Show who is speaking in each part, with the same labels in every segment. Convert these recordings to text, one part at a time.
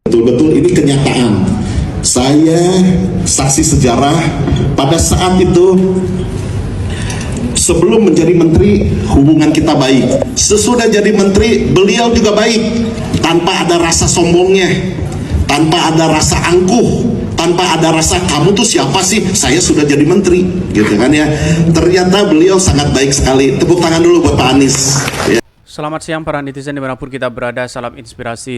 Speaker 1: Betul-betul ini kenyataan. Saya saksi sejarah pada saat itu sebelum menjadi menteri hubungan kita baik. Sesudah jadi menteri beliau juga baik, tanpa ada rasa sombongnya, tanpa ada rasa angkuh, tanpa ada rasa kamu tuh siapa sih, saya sudah jadi menteri, gitu kan ya. Ternyata beliau sangat baik sekali. Tepuk tangan dulu buat Pak Anies ya.
Speaker 2: Selamat siang para netizen dimanapun kita berada, salam inspirasi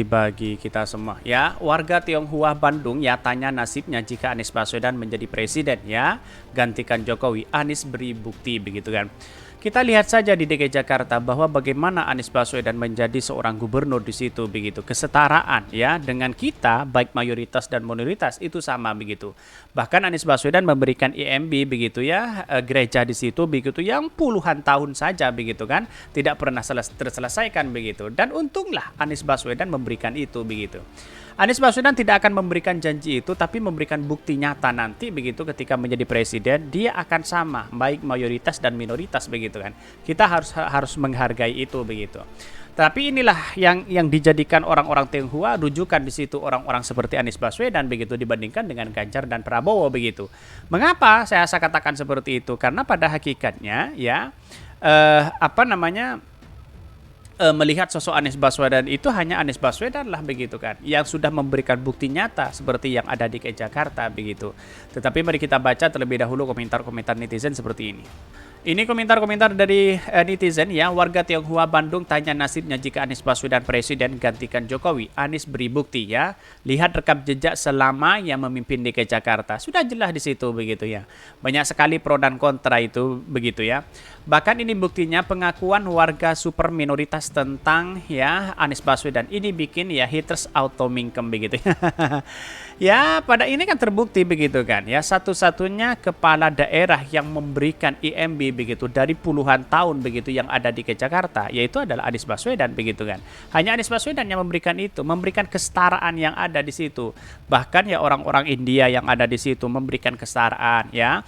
Speaker 2: bagi kita semua ya. Warga Tionghoa Bandung ya tanya nasibnya jika Anies Baswedan menjadi presiden ya, gantikan Jokowi, Anies beri bukti begitu kan. Kita lihat saja di DKI Jakarta bahwa bagaimana Anies Baswedan menjadi seorang gubernur di situ begitu. Kesetaraan ya dengan kita baik mayoritas dan minoritas itu sama begitu. Bahkan Anies Baswedan memberikan IMB begitu ya, gereja di situ begitu yang puluhan tahun saja begitu kan, tidak pernah terselesaikan begitu. Dan untunglah Anies Baswedan memberikan itu begitu. Anies Baswedan tidak akan memberikan janji itu, tapi memberikan bukti nyata nanti begitu ketika menjadi presiden dia akan sama baik mayoritas dan minoritas begitu kan. Kita harus menghargai itu begitu. Tapi inilah yang dijadikan orang-orang Tionghoa rujukan di situ, orang-orang seperti Anies Baswedan begitu dibandingkan dengan Ganjar dan Prabowo begitu. Mengapa saya katakan seperti itu? Karena pada hakikatnya ya melihat sosok Anies Baswedan itu hanya Anies Baswedan lah begitu kan, yang sudah memberikan bukti nyata seperti yang ada di Jakarta begitu. Tetapi mari kita baca terlebih dahulu komentar-komentar netizen seperti ini. Ini komentar-komentar dari netizen ya. Warga Tionghoa Bandung tanya nasibnya jika Anies Baswedan presiden gantikan Jokowi, Anies beri bukti ya. Lihat rekam jejak selama yang memimpin DKI Jakarta. Sudah jelas di situ begitu ya. Banyak sekali pro dan kontra itu begitu ya. Bahkan ini buktinya pengakuan warga super minoritas tentang ya Anies Baswedan. Ini bikin ya haters auto mingkem begitu ya. Ya pada ini kan terbukti begitu kan ya, satu-satunya kepala daerah yang memberikan IMB begitu dari puluhan tahun begitu yang ada di Jakarta yaitu adalah Anies Baswedan begitu kan. Hanya Anies Baswedan yang memberikan itu, memberikan kesetaraan yang ada di situ. Bahkan ya orang-orang India yang ada di situ memberikan kesetaraan ya.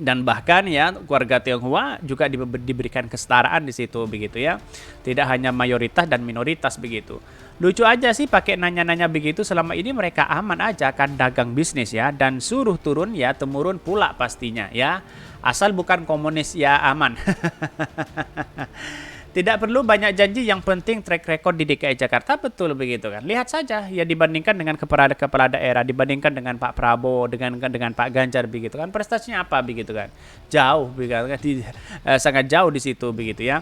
Speaker 2: Dan bahkan ya warga Tionghoa juga diberikan kesetaraan di situ begitu ya. Tidak hanya mayoritas dan minoritas begitu. Lucu aja sih pakai nanya-nanya begitu, selama ini mereka aman aja kan dagang bisnis ya, dan suruh turun ya temurun pula pastinya ya. Asal bukan komunis ya aman. Tidak perlu banyak janji, yang penting track record di DKI Jakarta betul begitu kan. Lihat saja ya dibandingkan dengan kepala daerah, dibandingkan dengan Pak Prabowo, dengan Pak Ganjar begitu kan. Prestasinya apa begitu kan? Jauh begitu kan, sangat jauh di situ begitu ya.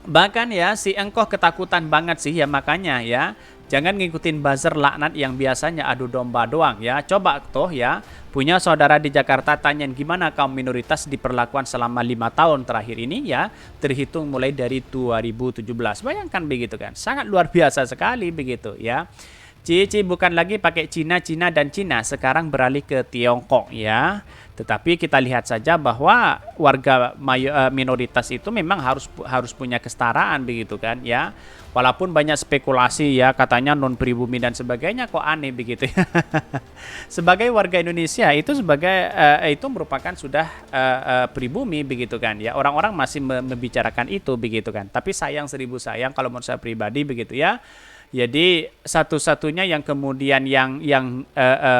Speaker 2: Bahkan ya si engkoh ketakutan banget sih ya, makanya ya jangan ngikutin buzzer laknat yang biasanya adu domba doang ya. Coba toh ya punya saudara di Jakarta, tanyain gimana kaum minoritas diperlakukan selama 5 tahun terakhir ini ya, terhitung mulai dari 2017. Bayangkan begitu kan, sangat luar biasa sekali begitu ya. Cici bukan lagi pakai Cina, sekarang beralih ke Tiongkok ya. Tetapi kita lihat saja bahwa warga minoritas itu memang harus punya kesetaraan begitu kan ya. Walaupun banyak spekulasi ya, katanya non pribumi dan sebagainya, kok aneh begitu ya. Sebagai warga Indonesia itu itu merupakan sudah pribumi begitu kan ya. Orang-orang masih membicarakan itu begitu kan. Tapi sayang seribu sayang kalau menurut saya pribadi begitu ya. Jadi satu-satunya yang kemudian yang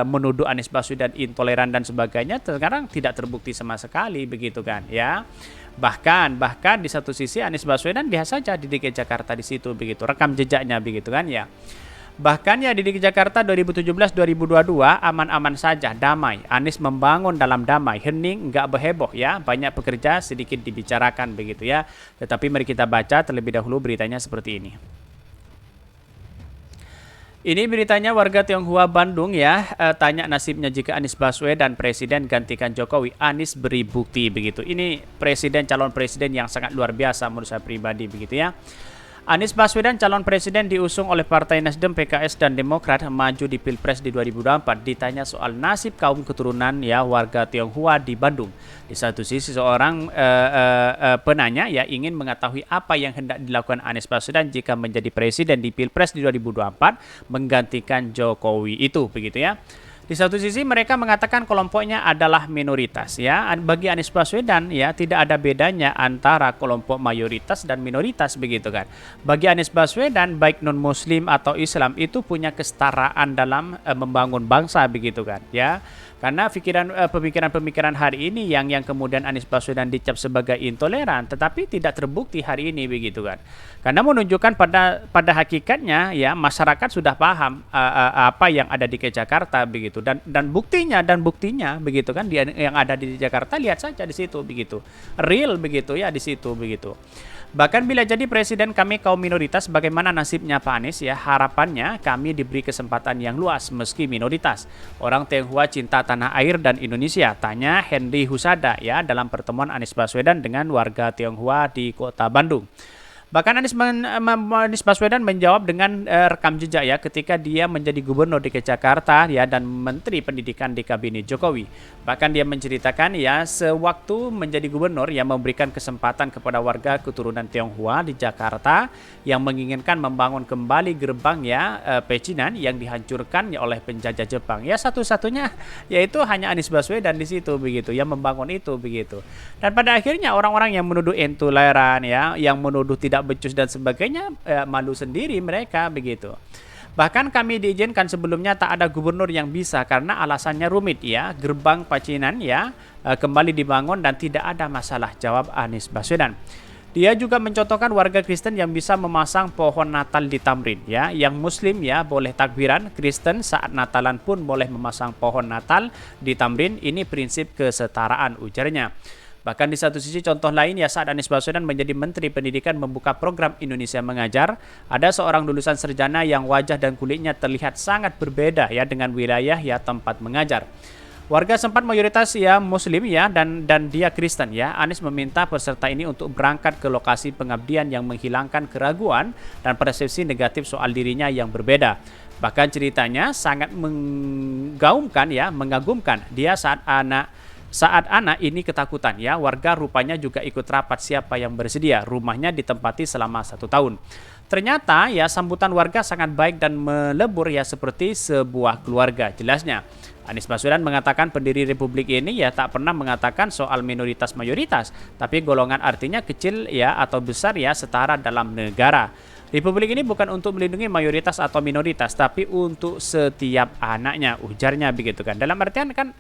Speaker 2: menuduh Anies Baswedan intoleran dan sebagainya sekarang tidak terbukti sama sekali begitu kan ya. Bahkan di satu sisi Anies Baswedan biasa saja di DKI Jakarta di situ begitu, rekam jejaknya begitu kan ya. Bahkan ya di DKI Jakarta 2017-2022 aman-aman saja, damai. Anies membangun dalam damai, hening, nggak berheboh ya. Banyak pekerja sedikit dibicarakan begitu ya. Tetapi mari kita baca terlebih dahulu beritanya seperti ini. Ini beritanya warga Tionghoa Bandung ya, tanya nasibnya jika Anies Baswedan presiden gantikan Jokowi, Anies beri bukti begitu. Ini calon presiden yang sangat luar biasa menurut saya pribadi begitu ya. Anies Baswedan calon presiden diusung oleh Partai Nasdem, PKS dan Demokrat maju di Pilpres di 2024. Ditanya soal nasib kaum keturunan ya warga Tionghoa di Bandung. Di satu sisi seorang penanya ya ingin mengetahui apa yang hendak dilakukan Anies Baswedan jika menjadi presiden di Pilpres di 2024 menggantikan Jokowi itu begitu ya. Di satu sisi mereka mengatakan kelompoknya adalah minoritas ya. Bagi Anies Baswedan ya tidak ada bedanya antara kelompok mayoritas dan minoritas begitu kan. Bagi Anies Baswedan baik non muslim atau Islam itu punya kesetaraan dalam membangun bangsa begitu kan ya. Karena pemikiran-pemikiran hari ini yang kemudian Anies Baswedan dicap sebagai intoleran, tetapi tidak terbukti hari ini begitu kan. Karena menunjukkan pada hakikatnya ya masyarakat sudah paham apa yang ada di Jakarta begitu dan buktinya begitu kan yang ada di Jakarta lihat saja di situ begitu. Real begitu ya di situ begitu. Bahkan bila jadi presiden kami kaum minoritas, bagaimana nasibnya Pak Anies ya? Harapannya kami diberi kesempatan yang luas meski minoritas. Orang Tionghoa cinta tanah air dan Indonesia, tanya Henry Husada ya dalam pertemuan Anies Baswedan dengan warga Tionghoa di Kota Bandung. Bahkan Anies Baswedan menjawab dengan rekam jejak ya ketika dia menjadi gubernur DKI Jakarta ya dan Menteri Pendidikan di Kabinet Jokowi. Bahkan dia menceritakan ya sewaktu menjadi gubernur yang memberikan kesempatan kepada warga keturunan Tionghoa di Jakarta yang menginginkan membangun kembali gerbang ya Pecinan yang dihancurkan ya oleh penjajah Jepang. Ya satu-satunya yaitu hanya Anies Baswedan di situ begitu yang membangun itu begitu. Dan pada akhirnya orang-orang yang menuduh intoleran ya, yang menuduh tidak becus dan sebagainya malu sendiri mereka begitu. Bahkan kami diizinkan sebelumnya tak ada gubernur yang bisa karena alasannya rumit ya. Gerbang Pecinan ya kembali dibangun dan tidak ada masalah, jawab Anies Baswedan. Dia juga mencontohkan warga Kristen yang bisa memasang pohon Natal di Tamrin ya. Yang Muslim ya boleh takbiran, Kristen saat Natalan pun boleh memasang pohon Natal di Tamrin. Ini prinsip kesetaraan, ujarnya. Bahkan di satu sisi contoh lain ya saat Anies Baswedan menjadi Menteri Pendidikan membuka program Indonesia Mengajar, ada seorang lulusan sarjana yang wajah dan kulitnya terlihat sangat berbeda ya dengan wilayah ya tempat mengajar. Warga sempat mayoritas ya Muslim ya dan dia Kristen ya. Anies meminta peserta ini untuk berangkat ke lokasi pengabdian yang menghilangkan keraguan dan persepsi negatif soal dirinya yang berbeda. Bahkan ceritanya sangat mengagumkan. Dia saat anak ini ketakutan ya, warga rupanya juga ikut rapat siapa yang bersedia. Rumahnya ditempati selama 1 tahun. Ternyata ya sambutan warga sangat baik dan melebur ya seperti sebuah keluarga, jelasnya. Anies Baswedan mengatakan pendiri Republik ini ya tak pernah mengatakan soal minoritas mayoritas, tapi golongan artinya kecil ya atau besar ya setara dalam negara. Republik ini bukan untuk melindungi mayoritas atau minoritas, tapi untuk setiap anaknya, ujarnya begitu kan. Dalam artian kan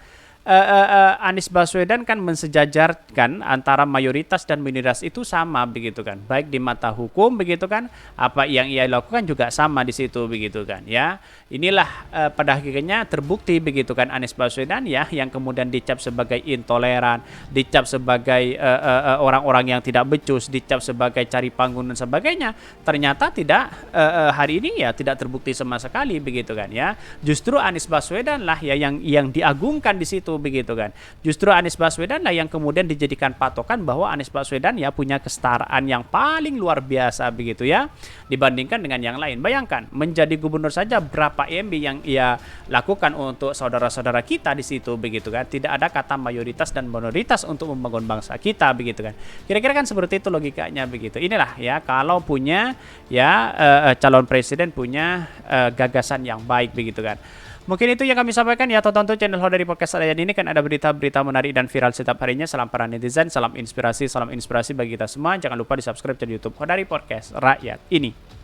Speaker 2: Anies Baswedan kan mensejajarkan antara mayoritas dan minoritas itu sama begitu kan, baik di mata hukum begitu kan, apa yang ia lakukan juga sama di situ begitu kan ya. Inilah pada akhirnya terbukti begitu kan Anies Baswedan ya yang kemudian dicap sebagai intoleran, dicap sebagai orang-orang yang tidak becus, dicap sebagai cari panggung dan sebagainya. Ternyata tidak hari ini ya tidak terbukti sama sekali begitu kan ya. Justru Anies Baswedan lah ya yang diagungkan di situ begitu kan. Justru Anies Baswedan lah yang kemudian dijadikan patokan bahwa Anies Baswedan ya punya kesetaraan yang paling luar biasa begitu ya dibandingkan dengan yang lain. Bayangkan menjadi gubernur saja berapa MB yang ia lakukan untuk saudara-saudara kita di situ begitu kan. Tidak ada kata mayoritas dan minoritas untuk membangun bangsa kita begitu kan. Kira-kira kan seperti itu logikanya begitu. Inilah ya kalau punya ya calon presiden punya gagasan yang baik begitu kan. Mungkin itu yang kami sampaikan ya. Tonton channel Hodari Podcast Rakyat ini kan ada berita-berita menarik dan viral setiap harinya. Salam para netizen, salam inspirasi bagi kita semua. Jangan lupa di subscribe channel YouTube Hodari Podcast Rakyat ini.